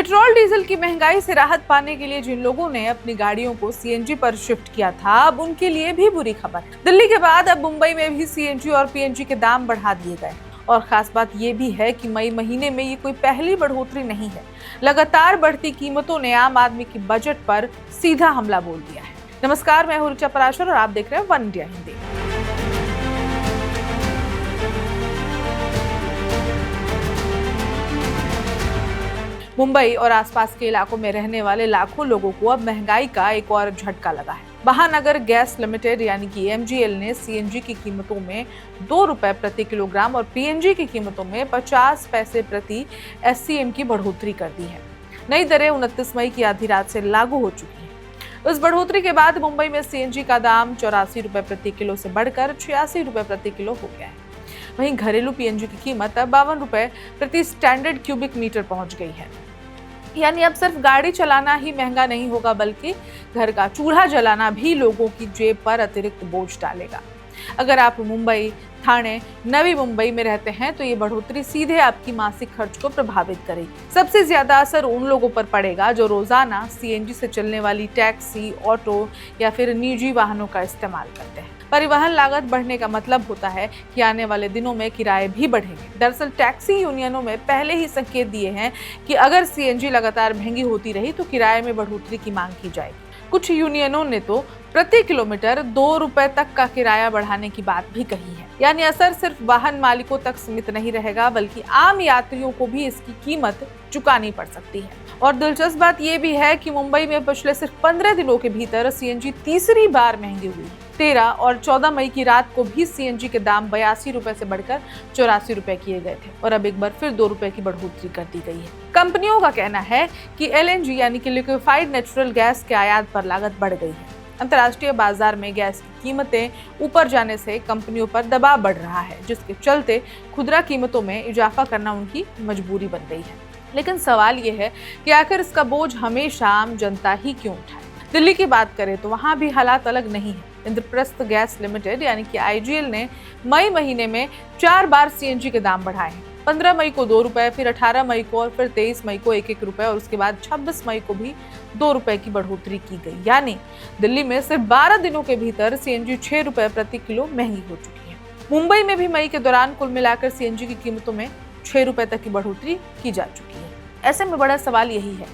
Petrol diesel की महंगाई से राहत पाने के लिए जिन लोगों ने अपनी गाड़ियों को सीएनजी पर शिफ्ट किया था, अब उनके लिए भी बुरी खबर। दिल्ली के बाद अब मुंबई में भी सीएनजी और पीएनजी के दाम बढ़ा दिए गए। और खास बात ये भी है कि मई महीने में ये कोई पहली बढ़ोतरी नहीं है। लगातार बढ़ती कीमतों ने आम आदमी की बजट पर सीधा हमला बोल दिया है। नमस्कार, मैं हूं ऋचा पराशर और आप देख रहे हैं वन इंडिया हिंदी। मुंबई और आसपास के इलाकों में रहने वाले लाखों लोगों को अब महंगाई का एक और झटका लगा है। महानगर गैस लिमिटेड यानी कि एमजीएल ने सीएनजी की कीमतों में 2 रुपए प्रति किलोग्राम और पीएनजी की कीमतों में 50 पैसे प्रति एससीएम की बढ़ोतरी कर दी है। नई दरें 29 मई की आधी रात से लागू हो चुकी है। इस बढ़ोतरी के बाद मुंबई में सीएनजी का दाम 84 रुपए प्रति किलो से बढ़कर 86 रुपए प्रति किलो हो गया है। वहीं घरेलू पीएनजी की कीमत अब 52 रुपए प्रति स्टैंडर्ड क्यूबिक मीटर पहुंच गई है। यानी अब सिर्फ गाड़ी चलाना ही महंगा नहीं होगा, बल्कि घर का चूल्हा जलाना भी लोगों की जेब पर अतिरिक्त बोझ डालेगा। अगर आप मुंबई, ठाणे, नवी मुंबई में रहते हैं तो ये बढ़ोतरी सीधे आपकी मासिक खर्च को प्रभावित करेगी। सबसे ज्यादा असर उन लोगों पर पड़ेगा जो रोजाना सीएनजी से चलने वाली टैक्सी, ऑटो या फिर निजी वाहनों का इस्तेमाल करते हैं। परिवहन लागत बढ़ने का मतलब होता है कि आने वाले दिनों में किराए भी बढ़ेंगे। दरअसल टैक्सी यूनियनों में पहले ही संकेत दिए हैं कि अगर सीएनजी लगातार महंगी होती रही तो किराए में बढ़ोतरी की मांग की जाएगी। कुछ यूनियनों ने तो प्रति किलोमीटर 2 रुपए तक का किराया बढ़ाने की बात भी कही है। यानी असर सिर्फ वाहन मालिकों तक सीमित नहीं रहेगा, बल्कि आम यात्रियों को भी इसकी कीमत चुकानी पड़ सकती है। और दिलचस्प बात यह भी है कि मुंबई में पिछले सिर्फ 15 दिनों के भीतर सीएनजी तीसरी बार महंगी हुई है। 13 और 14 मई की रात को भी सीएनजी के दाम 82 रुपए से बढ़कर 84 रुपए किए गए थे और अब एक बार फिर 2 रुपए की बढ़ोतरी कर दी गई है। कंपनियों का कहना है कि एलएनजी यानी कि लिक्विफाइड नेचुरल गैस के आयात पर लागत बढ़ गई है। अंतर्राष्ट्रीय बाजार में गैस की कीमतें ऊपर जाने से कंपनियों पर दबाव बढ़ रहा है, जिसके चलते खुदरा कीमतों में इजाफा करना उनकी मजबूरी बन गई है। लेकिन सवाल ये है कि आखिर इसका बोझ हमेशा आम जनता ही क्यों उठाए। दिल्ली की बात करें तो वहां भी हालात अलग नहीं है। इंद्रप्रस्थ गैस लिमिटेड यानी कि आईजीएल ने मई महीने में 4 बार सीएनजी के दाम बढ़ाए हैं। 15 मई को 2 रुपए, फिर 18 मई को और फिर 23 मई को 1-1 रुपए और उसके बाद 26 मई को भी 2 रुपए की बढ़ोतरी की गई। यानी दिल्ली में सिर्फ 12 दिनों के भीतर सीएनजी 6 रुपए प्रति किलो महंगी हो चुकी है। मुंबई में भी मई के दौरान कुल मिलाकर सीएनजी की कीमतों में 6 रुपए तक की बढ़ोतरी की जा चुकी है। ऐसे में बड़ा सवाल यही है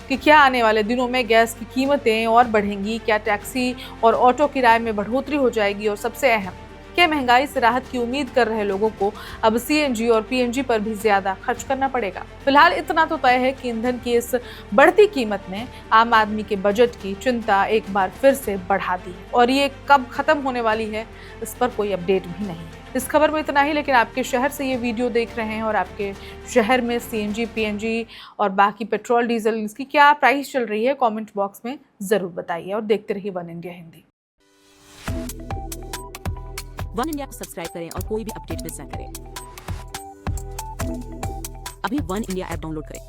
कि क्या आने वाले दिनों में गैस की कीमतें और बढ़ेंगी, क्या टैक्सी और ऑटो किराए में बढ़ोतरी हो जाएगी और सबसे अहम, क्या महंगाई से राहत की उम्मीद कर रहे लोगों को अब सीएनजी और पीएनजी पर भी ज्यादा खर्च करना पड़ेगा। फिलहाल इतना तो तय है कि ईंधन की इस बढ़ती कीमत ने आम आदमी के बजट की चिंता एक बार फिर से बढ़ा दी है और ये कब खत्म होने वाली है इस पर कोई अपडेट भी नहीं है। इस खबर में इतना ही, लेकिन आपके शहर से ये वीडियो देख रहे हैं और आपके शहर में सीएनजी, पीएनजी और बाकी पेट्रोल डीजल इसकी क्या प्राइस चल रही है, कमेंट बॉक्स में जरूर बताइए और देखते रहिए one India Hindi. One India को सब्सक्राइब करें और कोई भी अपडेट मिस न करें। अभी वन इंडिया ऐप डाउनलोड करें।